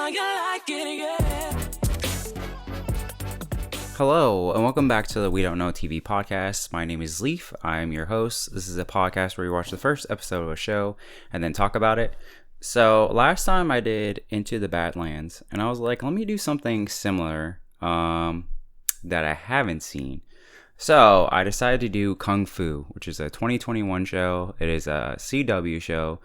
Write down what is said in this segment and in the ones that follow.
how you like it, yeah. Hello, and welcome back to the We Don't Know TV podcast. My name is Leaf. I'm your host. This is a podcast where we watch the first episode of a show and then talk about it. So last time I did Into the Badlands, and I was like, let me do something similar that I haven't seen. So I decided to do Kung Fu, which is a 2021 show. It is a CW show.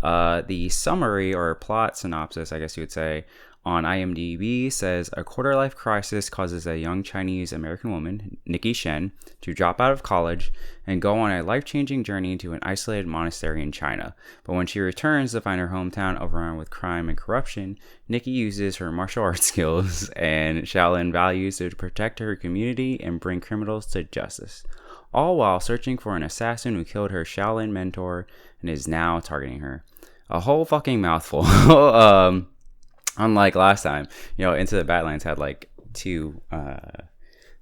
The summary or plot synopsis, I guess you would say, on IMDb says a quarter-life crisis causes a young Chinese-American woman, Nikki Shen, to drop out of college and go on a life-changing journey to an isolated monastery in China. But when she returns to find her hometown overrun with crime and corruption, Nikki uses her martial arts skills and Shaolin values to protect her community and bring criminals to justice, all while searching for an assassin who killed her Shaolin mentor and is now targeting her. A whole fucking mouthful. Unlike last time, Into the Badlands had like two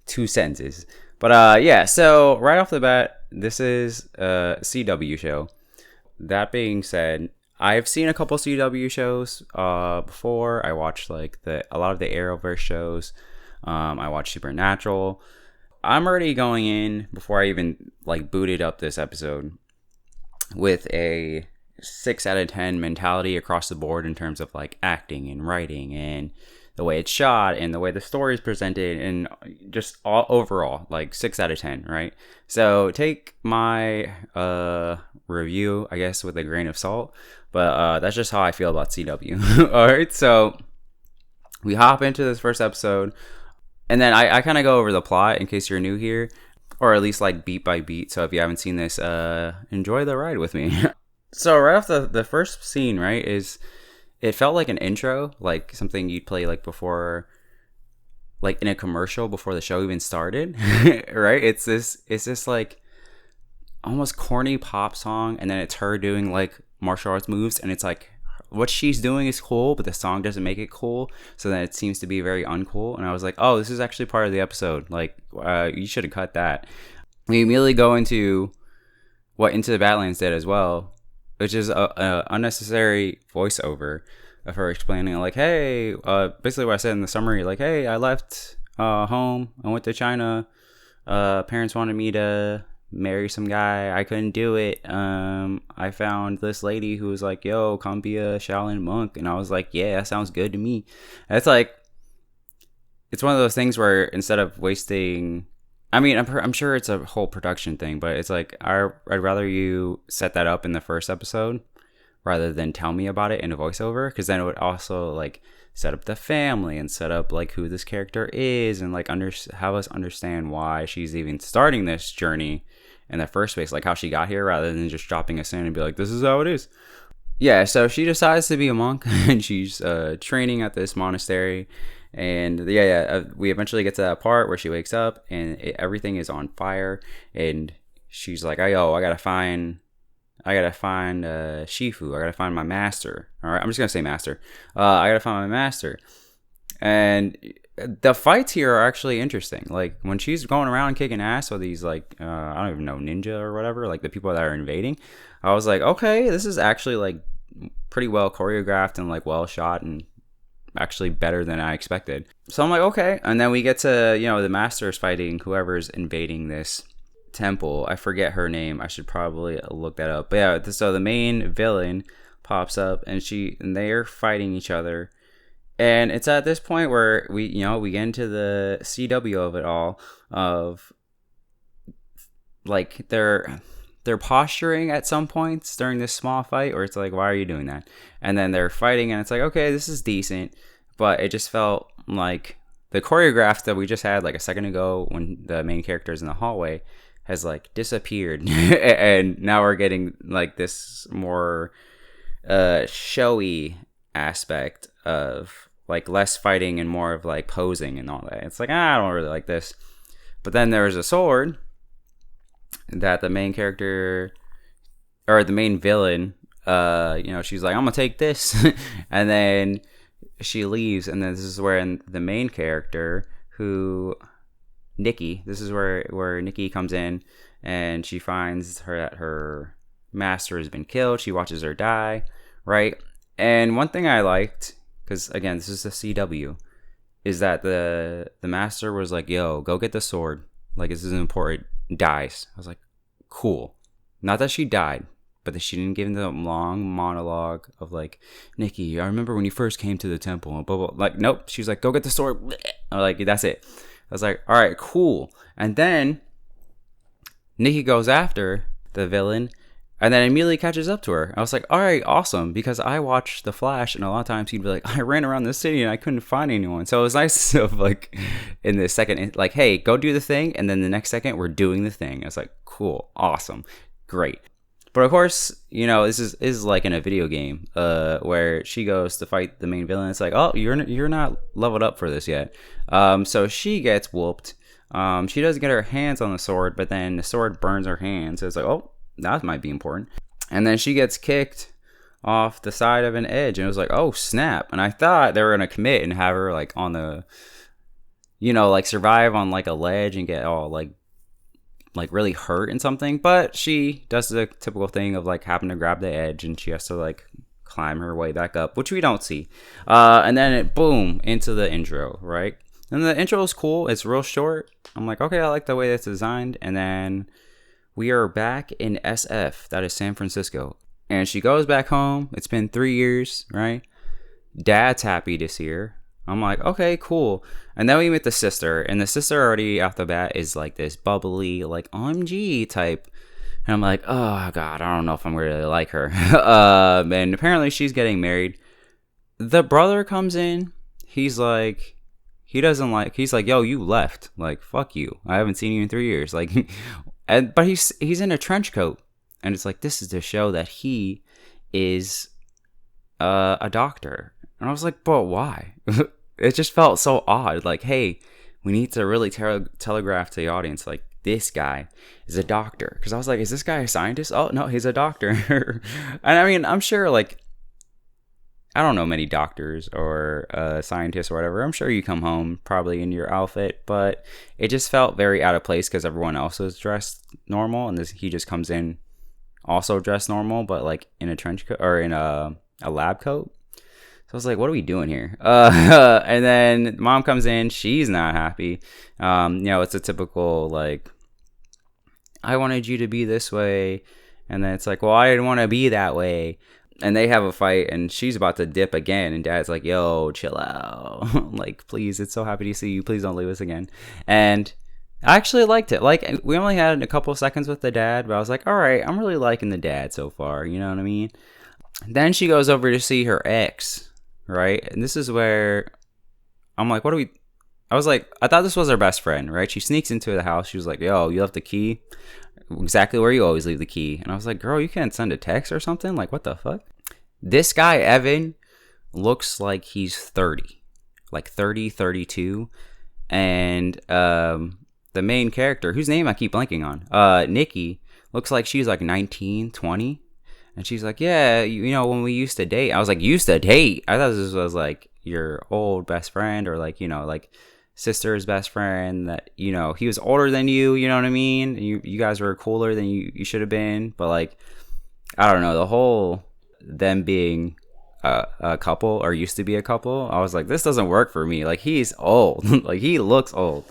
sentences. But yeah, so right off the bat, this is a CW show. That being said, I've seen a couple CW shows before. I watched like a lot of the Arrowverse shows. I watched Supernatural. I'm already going in before I even like booted up this episode with a 6 out of 10 mentality across the board in terms of like acting and writing and the way it's shot and the way the story is presented and just all overall like 6 out of 10, right? So take my review, I guess, with a grain of salt, but that's just how I feel about CW. All right, so we hop into this first episode, and then I kind of go over the plot in case you're new here, or at least like beat by beat. So if you haven't seen this, enjoy the ride with me. So right off the first scene, right, is it felt like an intro, like something you'd play like before, like in a commercial before the show even started, right? It's this like almost corny pop song, and then it's her doing like martial arts moves, and it's like what she's doing is cool, but the song doesn't make it cool, so then it seems to be very uncool. And I was like, oh, this is actually part of the episode. Like, you should have cut that. We immediately go into what Into the Badlands did as well, which is a unnecessary voiceover of her explaining, like, hey, basically what I said in the summary, like, hey, I left home, I went to China, parents wanted me to marry some guy, I couldn't do it, I found this lady who was like, yo, come be a Shaolin monk, and I was like, yeah, that sounds good to me. And it's like, it's one of those things where instead of wasting... I mean, I'm sure it's a whole production thing, but it's like I'd rather you set that up in the first episode rather than tell me about it in a voiceover, because then it would also like set up the family and set up like who this character is and like have us understand why she's even starting this journey in the first place, like how she got here, rather than just dropping us in and be like, this is how it is. Yeah, so she decides to be a monk and she's training at this monastery. And we eventually get to that part where she wakes up and everything is on fire, and she's like, "Oh, I gotta find Shifu. I gotta find my master." All right, I'm just gonna say master. I gotta find my master. And the fights here are actually interesting. Like when she's going around kicking ass with these like I don't even know, ninja or whatever, like the people that are invading. I was like, okay, this is actually like pretty well choreographed and like well shot and actually better than I expected. So I'm like, okay. And then we get to, the master's fighting whoever's invading this temple. I forget her name. I should probably look that up. But yeah, so the main villain pops up and they're fighting each other. And it's at this point where we get into the CW of it all, of like they're posturing at some points during this small fight, or it's like, why are you doing that? And then they're fighting and it's like, okay, this is decent, but it just felt like the choreograph that we just had like a second ago when the main character is in the hallway has like disappeared. And now we're getting like this more showy aspect of like less fighting and more of like posing and all that. It's like, I don't really like this. But then there's a sword that the main character, or the main villain, she's like, I'm gonna take this. And then she leaves, and then this is where the main character, Nikki, this is where Nikki comes in, and she finds that her master has been killed. She watches her die, right? And one thing I liked, because again, this is the CW, is that the master was like, yo, go get the sword. Like, this is important. Dies. I was like, cool. Not that she died, but that she didn't give him the long monologue of like, Nikki, I remember when you first came to the temple and blah, blah. Like, nope. She was like, go get the sword. I'm like, that's it. I was like, all right, cool. And then Nikki goes after the villain and then immediately catches up to her. I was like, all right, awesome. Because I watched The Flash and a lot of times he'd be like, I ran around the city and I couldn't find anyone. So it was nice of like in the second, like, hey, go do the thing. And then the next second we're doing the thing. I was like, cool, awesome, great. But of course, you know, this is like in a video game where she goes to fight the main villain. It's like, oh, you're not leveled up for this yet. So she gets whooped. She doesn't get her hands on the sword, but then the sword burns her hands. So it's like, oh, that might be important. And then she gets kicked off the side of an edge, and it was like, oh, snap. And I thought they were going to commit and have her like on the, you know, like survive on like a ledge and get all like really hurt and something. But she does the typical thing of like having to grab the edge, and she has to like climb her way back up, which we don't see. And then it boom into the intro, right? And the intro is cool. It's real short. I'm like, okay, I like the way that's designed. And then we are back in SF. That is San Francisco. And she goes back home. It's been 3 years, right? Dad's happy to see her. I'm like, okay, cool. And then we meet the sister. And the sister already off the bat is like this bubbly, like OMG type. And I'm like, oh, God, I don't know if I'm really like her. And apparently she's getting married. The brother comes in. He's like... he's like, yo, you left. Like, fuck you. I haven't seen you in 3 years. Like, but he's in a trench coat. And it's like, this is to show that he is a doctor. And I was like, but why? It just felt so odd. Like, hey, we need to really telegraph to the audience, like, this guy is a doctor. Because I was like, is this guy a scientist? Oh, no, he's a doctor. And I mean, I'm sure, like, I don't know many doctors or scientists or whatever. I'm sure you come home probably in your outfit, but it just felt very out of place because everyone else was dressed normal, and he just comes in also dressed normal, but like in a trench coat or in a lab coat. So I was like, what are we doing here? And then mom comes in. She's not happy. You know, it's a typical like, I wanted you to be this way, and then it's like, well, I didn't want to be that way. And they have a fight, and she's about to dip again, and dad's like, yo, chill out. Like, please, it's so happy to see you. Please don't leave us again. And I actually liked it. Like, we only had a couple seconds with the dad, but I was like, all right, I'm really liking the dad so far. You know what I mean? Then she goes over to see her ex, right? And this is where I'm like, I was like, I thought this was her best friend, right? She sneaks into the house. She was like, yo, you left the key exactly where you always leave the key. And I was like, girl, you can't send a text or something? Like, what the fuck? This guy, Evan, looks like he's 30. Like 30, 32. And the main character, whose name I keep blanking on, Nikki, looks like she's like 19, 20. And she's like, yeah, you know, when we used to date. I was like, used to date? I thought this was like your old best friend, or like, you know, like sister's best friend that, you know, he was older than you know what I mean? You guys were cooler than you should have been. But like, I don't know, the whole them being a couple or used to be a couple, I was like, this doesn't work for me. Like, he's old. Like, he looks old.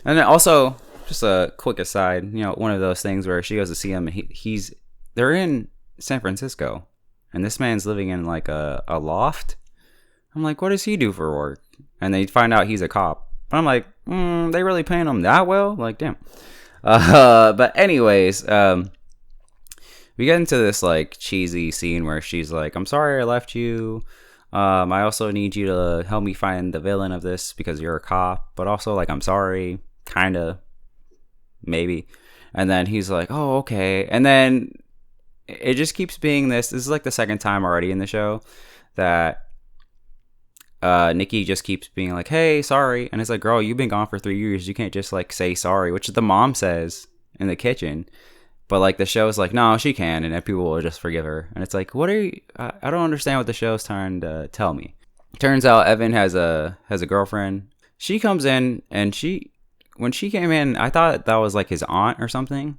And then also, just a quick aside, you know, one of those things where she goes to see him, and they're in San Francisco, and this man's living in like a loft. I'm like, what does he do for work? And they find out he's a cop. But I'm like, they really paying him that well? Like, damn. But anyways, we get into this like cheesy scene where she's like, I'm sorry I left you. I also need you to help me find the villain of this because you're a cop. But also, like, I'm sorry. Kinda. Maybe. And then he's like, oh, okay. And then it just keeps being this. This is like the second time already in the show that Nikki just keeps being like, hey, sorry. And it's like, girl, you've been gone for 3 years. You can't just like say sorry, which the mom says in the kitchen. But like the show's like, no, she can, and then people will just forgive her. And it's like, what are you? I don't understand what the show's trying to tell me. Turns out Evan has a girlfriend. She comes in, and when she came in, I thought that was like his aunt or something.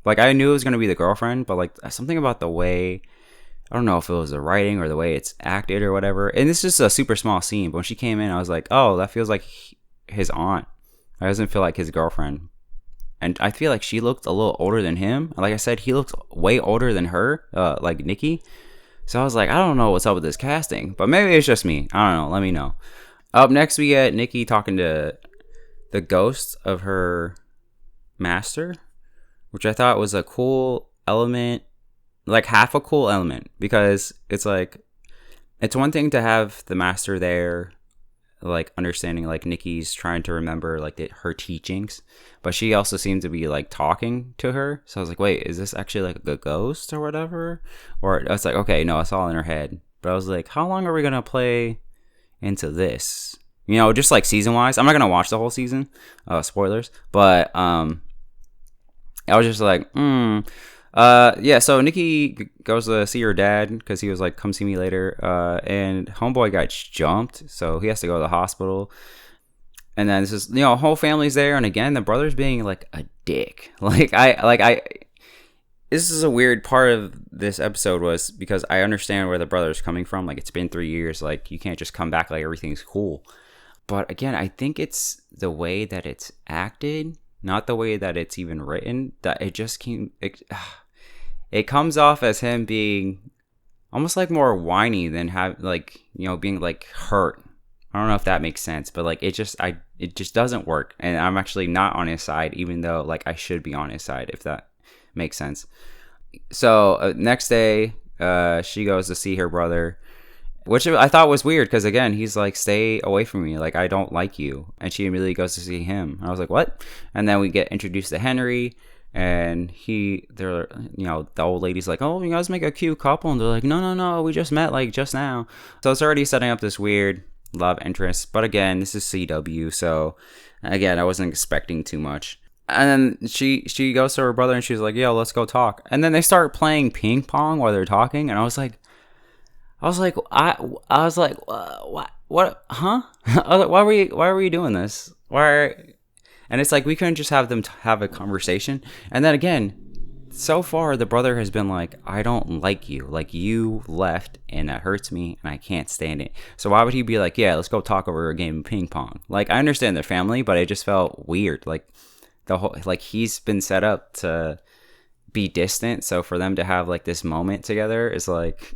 Like, I knew it was gonna be the girlfriend, but like something about the way I don't know if it was the writing or the way it's acted or whatever. And this is a super small scene, but when she came in, I was like, oh, that feels like his aunt. It doesn't feel like his girlfriend. And I feel like she looked a little older than him. Like I said, he looked way older than her, like Nikki. So I was like, I don't know what's up with this casting, but maybe it's just me. I don't know. Let me know. Up next, we get Nikki talking to the ghost of her master, which I thought was a cool element, like half a cool element, because it's like, it's one thing to have the master there, like understanding like Nikki's trying to remember like her teachings, but she also seemed to be like talking to her. So I was like, wait, is this actually like a ghost or whatever? Or I was like, okay, no, it's all in her head. But I was like, how long are we gonna play into this? You know, just like season wise. I'm not gonna watch the whole season, spoilers. But I was just like, yeah, so Nikki goes to see her dad because he was like, come see me later. And homeboy got jumped, so he has to go to the hospital. And then this is, you know, whole family's there, and again, the brother's being like a dick. This is a weird part of this episode, was because I understand where the brother's coming from. Like, it's been 3 years, like you can't just come back like everything's cool. But again, I think it's the way that it's acted, not the way that it's even written, that it just came, it comes off as him being almost like more whiny than being like hurt. I don't know if that makes sense, but like it just doesn't work, and I'm actually not on his side, even though like I should be on his side, if that makes sense. So next day, she goes to see her brother, which I thought was weird because again, he's like, stay away from me, like I don't like you, and she immediately goes to see him. I was like, what? And then we get introduced to Henry, and they're, you know, the old lady's like, oh, you guys make a cute couple, and they're like, no, we just met like just now. So it's already setting up this weird love interest, but again, this is CW, so again, I wasn't expecting too much. And then she goes to her brother and she's like, yo, let's go talk. And then they start playing ping pong while they're talking, and I was like, what, huh? I was like, why were you doing this? And it's like, we couldn't just have them have a conversation. And then again, so far the brother has been like, I don't like you, like you left and that hurts me and I can't stand it. So why would he be like, yeah, let's go talk over a game of ping pong? Like, I understand their family, but it just felt weird. Like the whole, like he's been set up to be distant, so for them to have like this moment together is like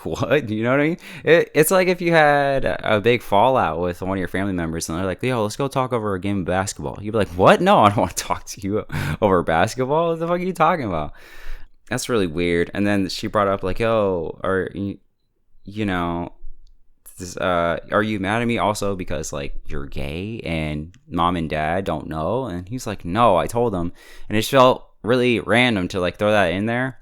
what, you know what I mean? It's like if you had a big fallout with one of your family members and they're like, yo, let's go talk over a game of basketball. You'd be like, what? No, I don't want to talk to you over basketball. What the fuck are you talking about? That's really weird. And then she brought up like, yo, or you know, are you mad at me also because like you're gay and mom and dad don't know? And he's like, no, I told them. And it felt really random to like throw that in there.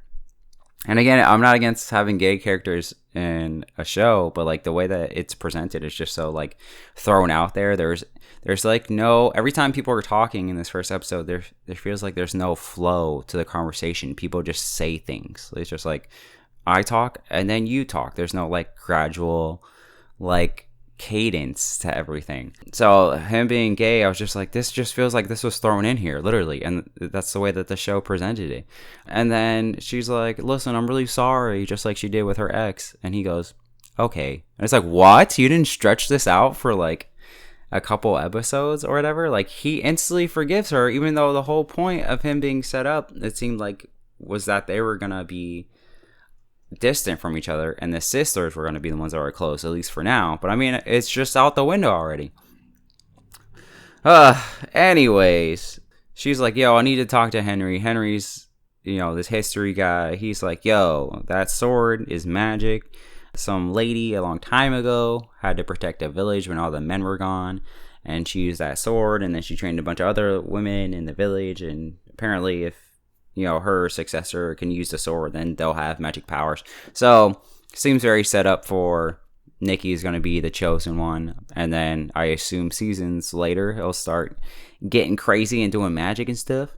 And again, I'm not against having gay characters in a show, but like the way that it's presented is just so like thrown out there. There's like no, every time people are talking in this first episode, there feels like there's no flow to the conversation. People just say things. It's just like, I talk and then you talk. There's no like gradual like cadence to everything. So him being gay, I was just like, this just feels like this was thrown in here, literally, and that's the way that the show presented it. And then she's like, listen, I'm really sorry, just like she did with her ex. And he goes, okay. And it's like, what? You didn't stretch this out for like a couple episodes or whatever? Like, he instantly forgives her, even though the whole point of him being set up, it seemed like, was that they were gonna be distant from each other and the sisters were going to be the ones that were close, at least for now. But I mean, it's just out the window already. Anyways, she's like, yo, I need to talk to Henry. Henry's, you know, this history guy. He's like, yo, that sword is magic. Some lady a long time ago had to protect a village when all the men were gone, and she used that sword, and then she trained a bunch of other women in the village, and apparently if, you know, her successor can use the sword, then they'll have magic powers. So seems very set up for Nikki is going to be the chosen one, and then I assume seasons later he'll start getting crazy and doing magic and stuff.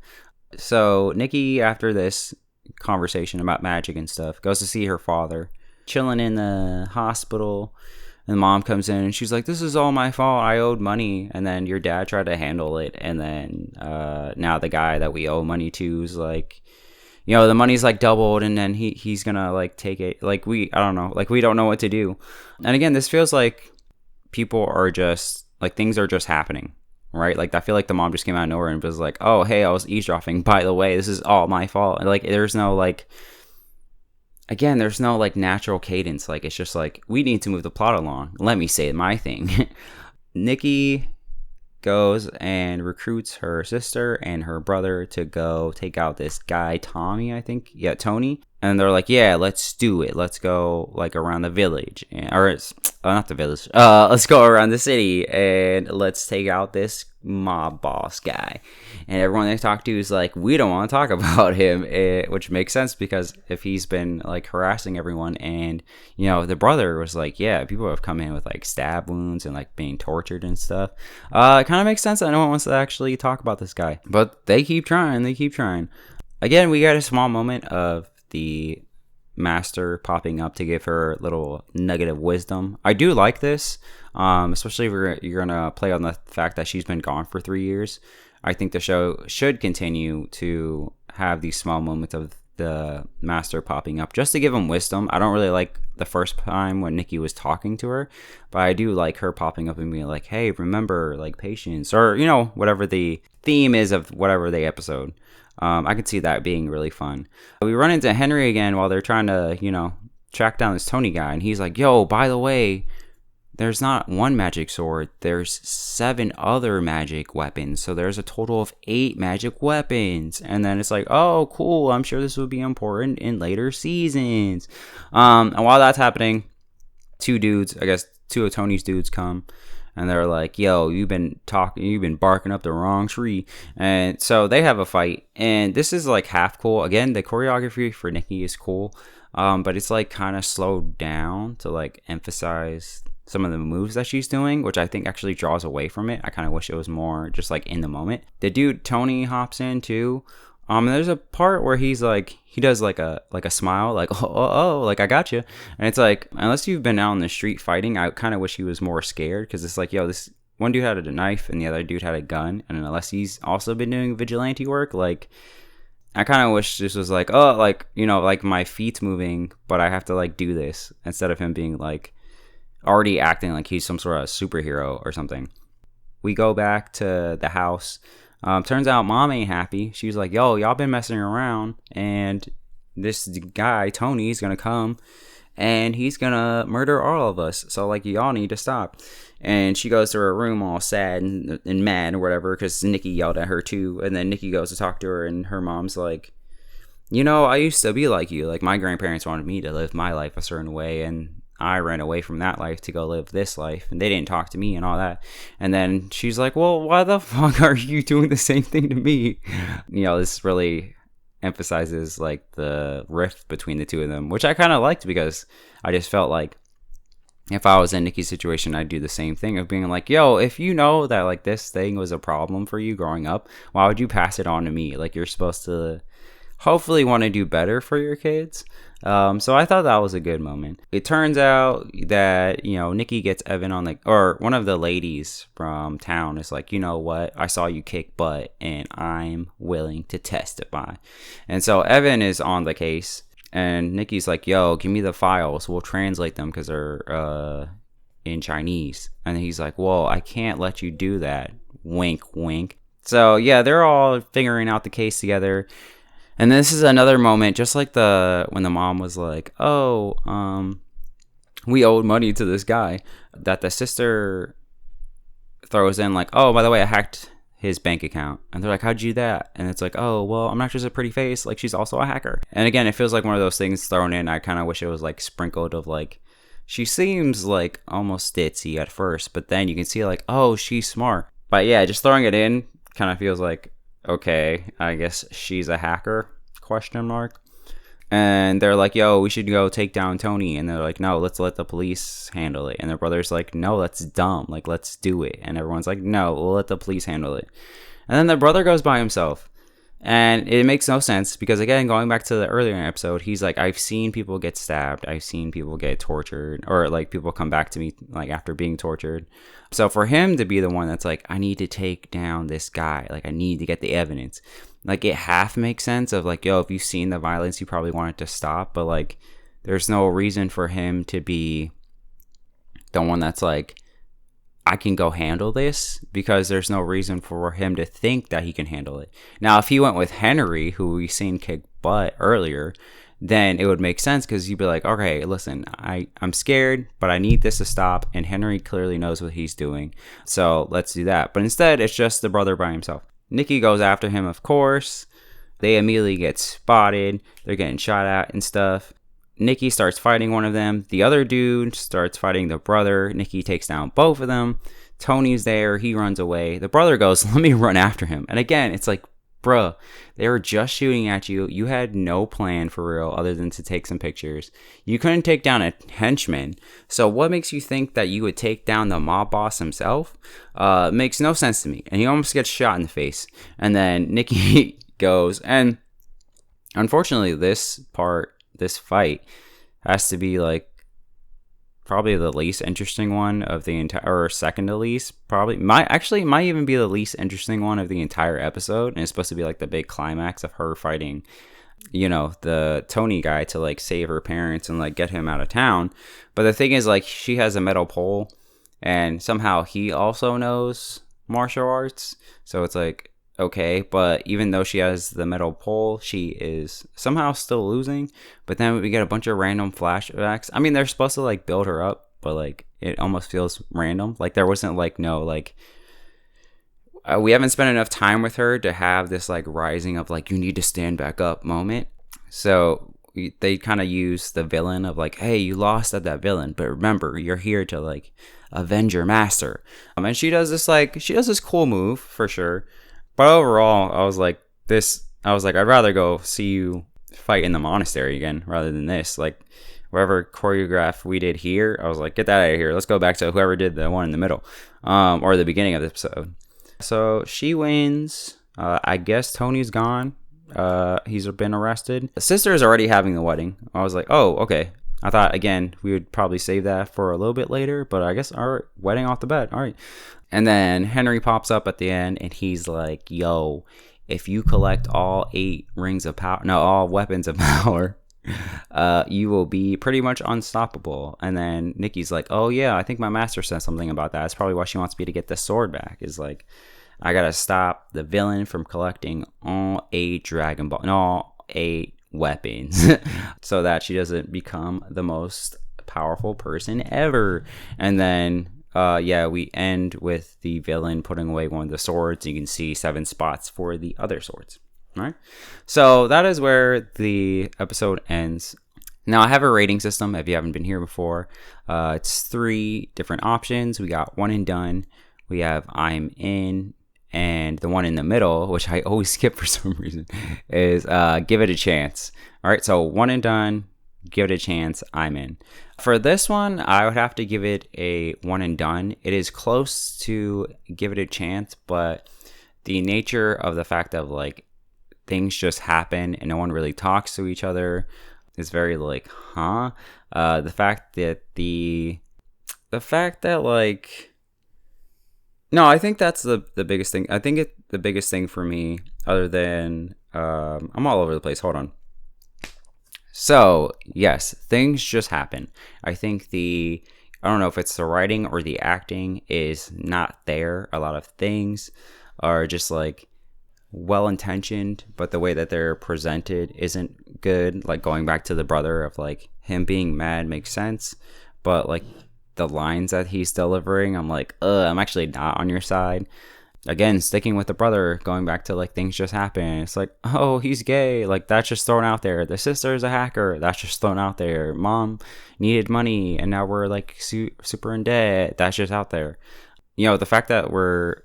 So Nikki, after this conversation about magic and stuff, goes to see her father, chilling in the hospital. And mom comes in and she's like, this is all my fault. I owed money. And then your dad tried to handle it. And then now the guy that we owe money to is like, the money's like doubled, and then he's gonna like take it. Like I don't know, like we don't know what to do. And again, this feels like people are just like things are just happening, right? Like I feel like the mom just came out of nowhere and was like, oh hey, I was eavesdropping, by the way, this is all my fault. And like there's no like, again, there's no like natural cadence. Like it's just like, we need to move the plot along, let me say my thing. Nikki goes and recruits her sister and her brother to go take out this guy Tommy, I think, yeah, Tony. And they're like, yeah, let's do it, let's go like around the village, or it's not the village, let's go around the city and let's take out this mob boss guy. And everyone they talk to is like, we don't want to talk about him, which makes sense, because if he's been like harassing everyone, and the brother was like, yeah, people have come in with like stab wounds and like being tortured and stuff, it kind of makes sense that no one wants to actually talk about this guy. But they keep trying. Again, we got a small moment of the master popping up to give her little nugget of wisdom. I do like this, especially if you're gonna play on the fact that she's been gone for 3 years. I think the show should continue to have these small moments of the master popping up just to give him wisdom. I don't really like the first time when Nikki was talking to her, but I do like her popping up and being like, hey, remember like patience, or whatever the theme is of whatever the episode. I could see that being really fun. We run into Henry again while they're trying to, track down this Tony guy. And he's like, yo, by the way, there's not one magic sword. There's 7 other magic weapons. So there's a total of 8 magic weapons. And then it's like, oh, cool. I'm sure this will be important in later seasons. And while that's happening, 2 dudes, I guess 2 of Tony's dudes come. And they're like, yo, you've been barking up the wrong tree. And so they have a fight. And this is like half cool. Again, the choreography for Nikki is cool. But it's like kind of slowed down to like emphasize some of the moves that she's doing, which I think actually draws away from it. I kind of wish it was more just like in the moment. The dude Tony hops in too. There's a part where he does like a smile, like, oh, like I got you. And it's like, unless you've been out on the street fighting, I kind of wish he was more scared, because it's like, yo, this one dude had a knife and the other dude had a gun, and unless he's also been doing vigilante work, like I kind of wish this was like, oh, like, like my feet's moving, but I have to like do this, instead of him being like already acting like he's some sort of superhero or something. We go back to the house. Turns out mom ain't happy. She's like, yo, y'all been messing around, and this guy, Tony, is gonna come and he's gonna murder all of us. So, like, y'all need to stop. And she goes to her room all sad and mad or whatever, because Nikki yelled at her too. And then Nikki goes to talk to her, and her mom's like, I used to be like you. Like, my grandparents wanted me to live my life a certain way, and I ran away from that life to go live this life, and they didn't talk to me and all that. And then she's like, well, why the fuck are you doing the same thing to me? This really emphasizes like the rift between the two of them, which I kind of liked, because I just felt like if I was in Nikki's situation, I'd do the same thing of being like, yo, if you know that like this thing was a problem for you growing up, why would you pass it on to me? Like, you're supposed to hopefully want to do better for your kids. So I thought that was a good moment. It turns out that, Nikki gets Evan on or one of the ladies from town is like, you know what? I saw you kick butt and I'm willing to testify. And so Evan is on the case, and Nikki's like, yo, give me the files. We'll translate them because they're in Chinese. And he's like, well, I can't let you do that. Wink, wink. So yeah, they're all figuring out the case together. And this is another moment, just like when the mom was like, oh, we owed money to this guy, that the sister throws in like, oh, by the way, I hacked his bank account. And they're like, how'd you do that? And it's like, oh, well, I'm not just a pretty face, like she's also a hacker. And again, it feels like one of those things thrown in. I kind of wish it was like sprinkled of like, she seems like almost ditzy at first, but then you can see like, oh, she's smart. But yeah, just throwing it in kind of feels like, okay, I guess she's a hacker, ? And they're like, yo, we should go take down Tony. And they're like, no, let's let the police handle it. And their brother's like, no, that's dumb. Like, let's do it. And everyone's like, no, we'll let the police handle it. And then the brother goes by himself. And it makes no sense because, again, going back to the earlier episode, he's like, I've seen people get stabbed. I've seen people get tortured, or like people come back to me like after being tortured. So for him to be the one that's like, I need to take down this guy. Like, I need to get the evidence. Like, it half makes sense of like, yo, if you've seen the violence, you probably want it to stop. But like, there's no reason for him to be the one that's like, I can go handle this, because there's no reason for him to think that he can handle it. Now, if he went with Henry, who we seen kick butt earlier, then it would make sense, because you'd be like, okay, listen, I'm scared, but I need this to stop, and Henry clearly knows what he's doing, so let's do that. But instead, it's just the brother by himself. Nikki goes after him, of course. They immediately get spotted. They're getting shot at and stuff. Nikki starts fighting one of them. The other dude starts fighting the brother. Nikki takes down both of them. Tony's there. He runs away. The brother goes, let me run after him. And again, it's like, bruh, they were just shooting at you. You had no plan for real other than to take some pictures. You couldn't take down a henchman. So what makes you think that you would take down the mob boss himself? Makes no sense to me. And he almost gets shot in the face. And then Nikki goes, and unfortunately this fight has to be like probably the least interesting one of the entire, or second to least, probably might even be the least interesting one of the entire episode. And it's supposed to be like the big climax of her fighting, you know, the Tony guy to like save her parents and like get him out of town. But the thing is, like, she has a metal pole, and somehow he also knows martial arts, so it's like, okay, but even though she has the metal pole, she is somehow still losing. But then we get a bunch of random flashbacks. I mean, they're supposed to like build her up, but like it almost feels random. Like there wasn't like we haven't spent enough time with her to have this like rising of like, you need to stand back up moment. So they kind of use the villain of like, hey, you lost at that villain, but remember, you're here to like avenge your master. And she does this cool move for sure. But overall, I was like, I'd rather go see you fight in the monastery again rather than this. Like, whatever choreograph we did here, I was like, get that out of here. Let's go back to whoever did the one in the middle, or the beginning of the episode. So she wins. I guess Tony's gone. He's been arrested. The sister is already having the wedding. I was like, oh, okay. I thought, again, we would probably save that for a little bit later, but I guess our wedding off the bat. All right. And then Henry pops up at the end, and he's like, yo, if you collect all 8 rings of power, no, all weapons of power, you will be pretty much unstoppable. And then Nikki's like, oh yeah, I think my master said something about that. That's probably why she wants me to get the sword back, is like, I gotta stop the villain from collecting all 8 Dragon Ball, no, all 8 weapons so that she doesn't become the most powerful person ever. And then we end with the villain putting away one of the swords. You can see 7 spots for the other swords. All right, so that is where the episode ends. Now, I have a rating system if you haven't been here before. It's 3 different options. We got one and done, we have I'm in, and the one in the middle, which I always skip for some reason, is give it a chance. All right, so one and done, give it a chance, I'm in. For this one, I would have to give it a one and done. It is close to give it a chance, but the nature of the fact of like things just happen and no one really talks to each other is very like, huh? The fact that like, no, I think that's the biggest thing. I think the biggest thing for me, other than I'm all over the place. Hold on. So yes, things just happen. I think I don't know if it's the writing or the acting is not there. A lot of things are just like well-intentioned, but the way that they're presented isn't good. Like going back to the brother of like him being mad makes sense, but like the lines that he's delivering, I'm like, I'm actually not on your side. Again, sticking with the brother, going back to like things just happen. It's like, oh, he's gay. Like that's just thrown out there. The sister is a hacker. That's just thrown out there. Mom needed money and now we're like super in debt. That's just out there. You know, the fact that we're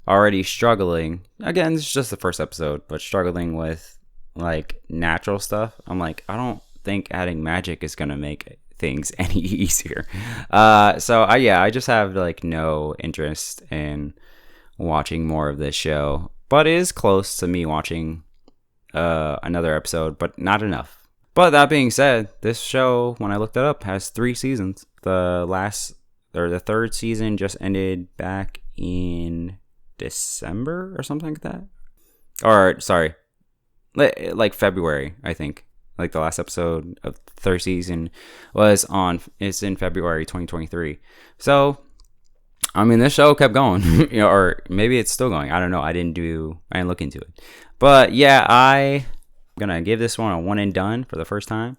already struggling, again, this is just the first episode, but struggling with like natural stuff. I'm like, I don't think adding magic is going to make things any easier. I just have like no interest in watching more of this show. but it is close to me watching another episode, but not enough. But that being said, this show, when I looked it up, has 3 seasons. The third season just ended back in December or something like that. Or sorry, like February, I think. Like the last episode of the third season it's in February 2023. So I mean, this show kept going, or maybe it's still going. I don't know. I didn't look into it. But yeah, I'm gonna give this one a 1 and done for the first time.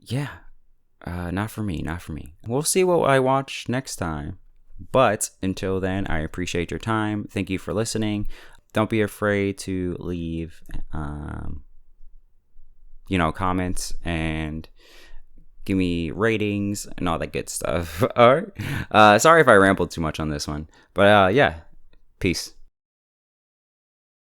Yeah, not for me. We'll see what I watch next time. But until then, I appreciate your time. Thank you for listening. Don't be afraid to leave, comments and give me ratings and all that good stuff. All right. Sorry if I rambled too much on this one, but yeah, peace.